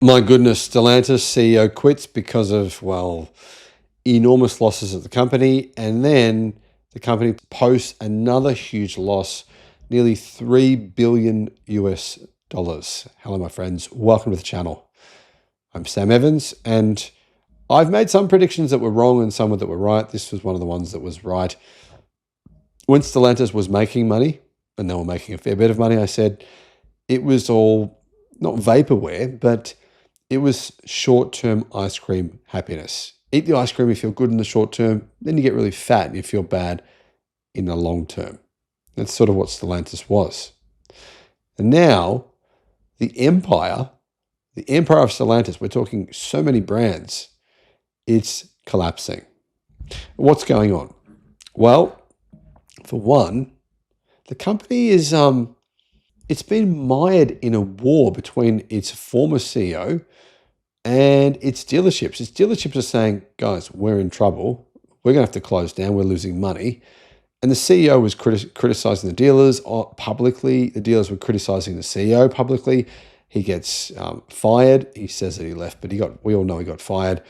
My goodness, Stellantis CEO quits because of, enormous losses at the company. And then the company posts another huge loss, nearly 3 billion US dollars. Hello, my friends. Welcome to the channel. I'm Sam Evans, and I've made some predictions that were wrong and some that were right. This was one of the ones that was right. When Stellantis was making money, and they were making a fair bit of money, I said it was all not vaporware, but it was short-term ice cream happiness. Eat the ice cream, you feel good in the short term, then you get really fat and you feel bad in the long term. That's sort of what Stellantis was. And now, the empire of Stellantis, we're talking so many brands, it's collapsing. What's going on? Well, for one, the company is it's been mired in a war between its former CEO and its dealerships. Its dealerships are saying, guys, we're in trouble. We're going to have to close down. We're losing money. And the CEO was criticizing the dealers publicly. The dealers were criticizing the CEO publicly. He gets fired. He says that he left, but we all know he got fired.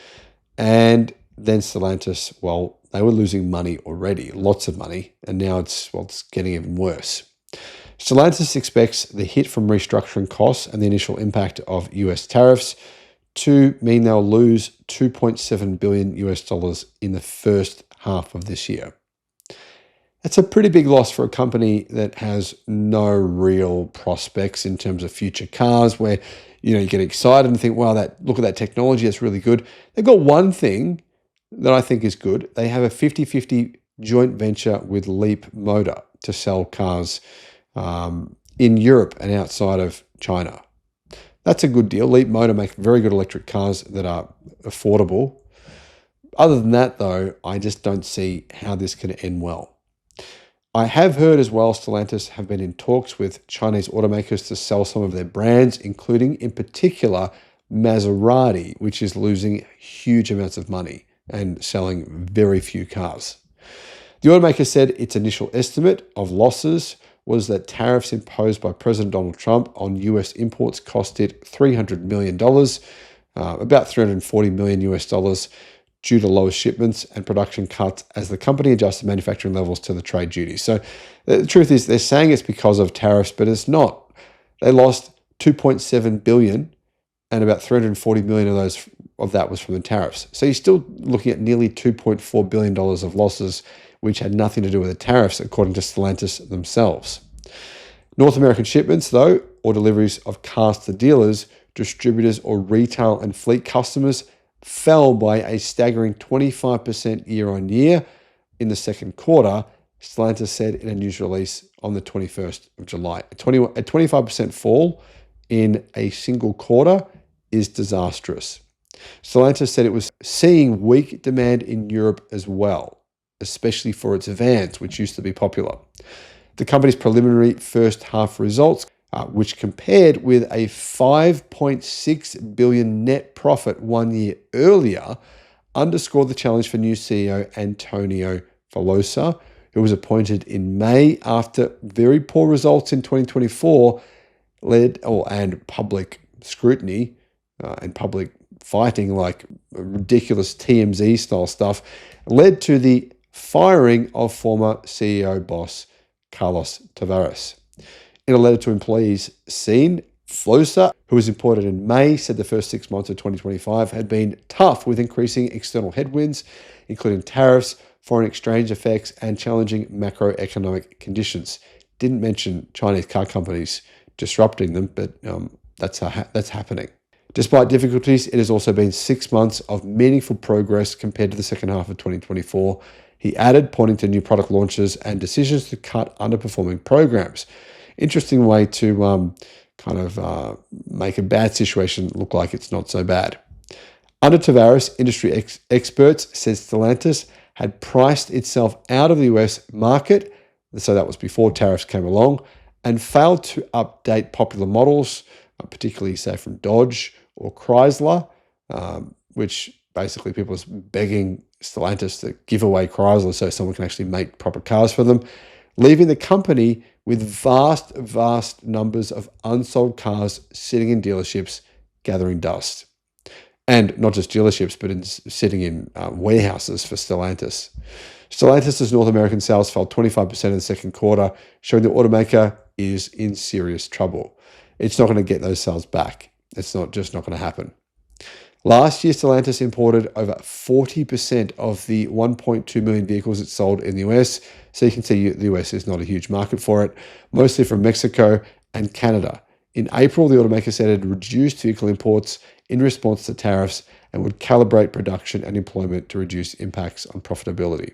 And then Stellantis, they were losing money already, lots of money. And now it's getting even worse. Stellantis expects the hit from restructuring costs and the initial impact of US tariffs to mean they'll lose 2.7 billion US dollars in the first half of this year. That's a pretty big loss for a company that has no real prospects in terms of future cars, where you get excited and think, wow, look at that technology, that's really good. They've got one thing that I think is good. They have a 50-50 joint venture with Leap Motor to sell cars in Europe and outside of China. That's a good deal. Leap Motor make very good electric cars that are affordable. Other than that, though, I just don't see how this can end well. I have heard as well Stellantis have been in talks with Chinese automakers to sell some of their brands, including in particular Maserati, which is losing huge amounts of money and selling very few cars. The automaker said its initial estimate of losses was that tariffs imposed by President Donald Trump on US imports cost it $300 million, about $340 million US dollars, due to lower shipments and production cuts as the company adjusted manufacturing levels to the trade duties. So the truth is they're saying it's because of tariffs, but it's not. They lost $2.7 billion and about $340 million of that was from the tariffs. So you're still looking at nearly $2.4 billion of losses, which had nothing to do with the tariffs, according to Stellantis themselves. North American shipments, though, or deliveries of cars to dealers, distributors, or retail and fleet customers fell by a staggering 25% year on year in the second quarter, Stellantis said in a news release on the 21st of July. A 25% fall in a single quarter is disastrous. Stellantis said it was seeing weak demand in Europe as well, especially for its vans, which used to be popular. The company's preliminary first half results, which compared with a $5.6 billion net profit 1 year earlier, underscored the challenge for new CEO Antonio Velosa, who was appointed in May after very poor results in 2024 and public scrutiny and public fighting, like ridiculous TMZ style stuff, led to the firing of former CEO boss Carlos Tavares. In a letter to employees seen, Velosa, who was appointed in May, said the first 6 months of 2025 had been tough with increasing external headwinds, including tariffs, foreign exchange effects, and challenging macroeconomic conditions. Didn't mention Chinese car companies disrupting them, but that's happening. Despite difficulties, it has also been 6 months of meaningful progress compared to the second half of 2024. He added, pointing to new product launches and decisions to cut underperforming programs. Interesting way to make a bad situation look like it's not so bad. Under Tavares, industry experts said Stellantis had priced itself out of the US market, so that was before tariffs came along, and failed to update popular models, particularly say from Dodge or Chrysler, which basically people are begging Stellantis to give away Chrysler so someone can actually make proper cars for them, leaving the company with vast numbers of unsold cars sitting in dealerships gathering dust. And not just dealerships, but sitting in warehouses for Stellantis. Stellantis' North American sales fell 25% in the second quarter, showing the automaker is in serious trouble. It's not going to get those sales back. It's not going to happen. Last year, Stellantis imported over 40% of the 1.2 million vehicles it sold in the US. So you can see the US is not a huge market for it, mostly from Mexico and Canada. In April, the automaker said it had reduced vehicle imports in response to tariffs and would calibrate production and employment to reduce impacts on profitability.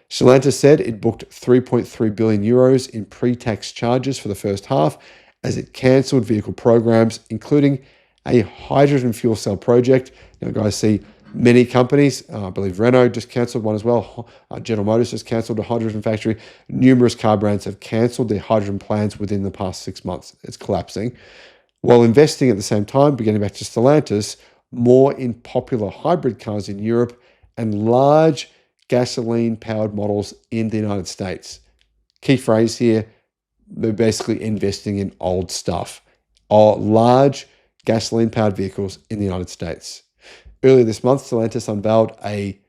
Stellantis said it booked 3.3 billion euros in pre-tax charges for the first half as it cancelled vehicle programs, including a hydrogen fuel cell project. Now, guys, see many companies, I believe Renault just cancelled one as well. General Motors just cancelled a hydrogen factory. Numerous car brands have cancelled their hydrogen plans within the past 6 months. It's collapsing. While investing at the same time, beginning back to Stellantis, more in popular hybrid cars in Europe and large gasoline-powered models in the United States. Key phrase here, they're basically investing in old stuff, or large gasoline-powered vehicles in the United States. Earlier this month, Stellantis unveiled a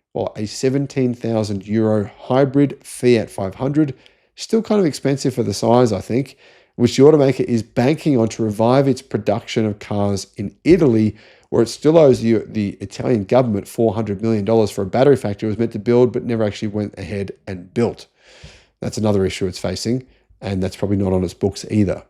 17,000 euro hybrid Fiat 500, still kind of expensive for the size, I think, which the automaker is banking on to revive its production of cars in Italy, where it still owes the Italian government $400 million for a battery factory it was meant to build but never actually went ahead and built. That's another issue it's facing, and that's probably not on its books either.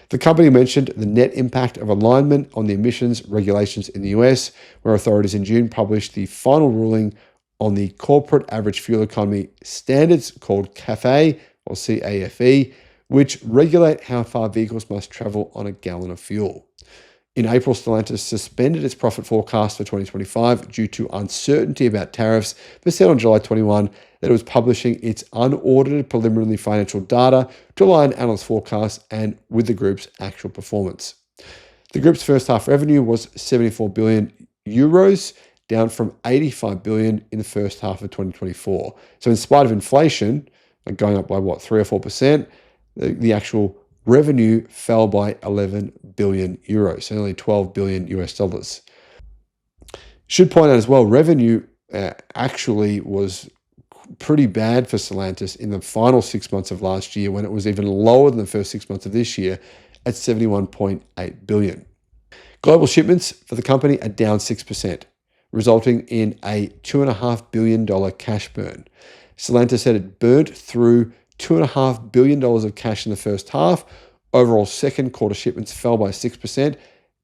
The company mentioned the net impact of alignment on the emissions regulations in the US, where authorities in June published the final ruling on the corporate average fuel economy standards called CAFE, or CAFE, which regulate how far vehicles must travel on a gallon of fuel. In April, Stellantis suspended its profit forecast for 2025 due to uncertainty about tariffs, but said on July 21 that it was publishing its unaudited preliminary financial data to align analyst forecasts and with the group's actual performance. The group's first half revenue was 74 billion euros, down from 85 billion in the first half of 2024. So in spite of inflation, going up by 3 or 4%, the actual revenue fell by 11 billion euros, so nearly 12 billion US dollars. Should point out as well, revenue actually was pretty bad for Stellantis in the final 6 months of last year, when it was even lower than the first 6 months of this year at 71.8 billion. Global shipments for the company are down 6%, resulting in a $2.5 billion cash burn. Stellantis said it burnt through $2.5 billion of cash in the first half. Overall, second quarter shipments fell by 6%,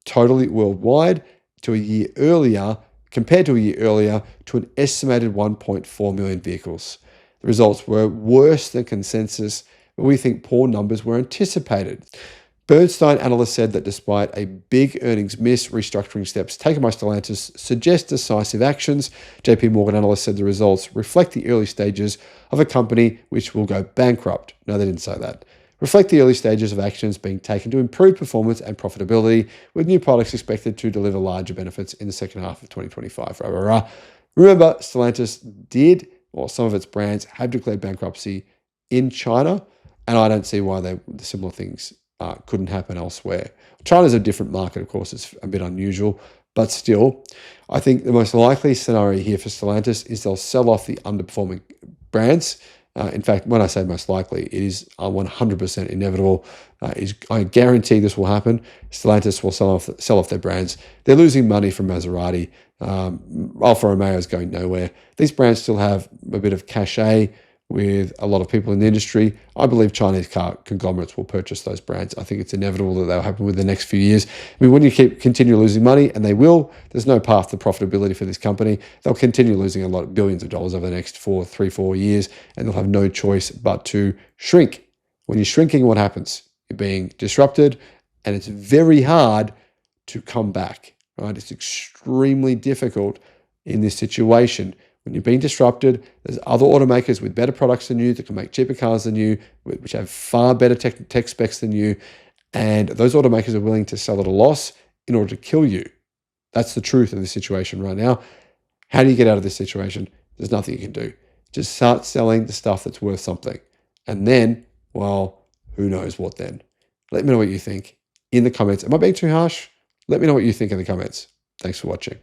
totally worldwide, to a year earlier, compared to a year earlier, to an estimated 1.4 million vehicles. The results were worse than consensus, but we think poor numbers were anticipated. Bernstein analysts said that despite a big earnings miss, restructuring steps taken by Stellantis suggest decisive actions. JP Morgan analysts said the results reflect the early stages of a company which will go bankrupt. No, they didn't say that. Reflect the early stages of actions being taken to improve performance and profitability, with new products expected to deliver larger benefits in the second half of 2025. Remember, Stellantis did, or some of its brands have declared bankruptcy in China, and I don't see why similar things couldn't happen elsewhere. China's a different market, of course, it's a bit unusual, but still, I think the most likely scenario here for Stellantis is they'll sell off the underperforming brands. In fact, when I say most likely, it is 100% inevitable. I guarantee this will happen. Stellantis will sell off their brands. They're losing money from Maserati. Alfa Romeo is going nowhere. These brands still have a bit of cachet with a lot of people in the industry. I believe Chinese car conglomerates will purchase those brands. I think it's inevitable that they'll happen within the next few years. I mean, when you continue losing money, and they will, there's no path to profitability for this company. They'll continue losing a lot of billions of dollars over the next 4 years, and they'll have no choice but to shrink. When you're shrinking, what happens? You're being disrupted, and it's very hard to come back, right? It's extremely difficult in this situation. When you're being disrupted, there's other automakers with better products than you that can make cheaper cars than you, which have far better tech specs than you, and those automakers are willing to sell at a loss in order to kill you. That's the truth of the situation right now. How do you get out of this situation? There's nothing you can do. Just start selling the stuff that's worth something. And then, well, who knows what then? Let me know what you think in the comments. Am I being too harsh? Let me know what you think in the comments. Thanks for watching.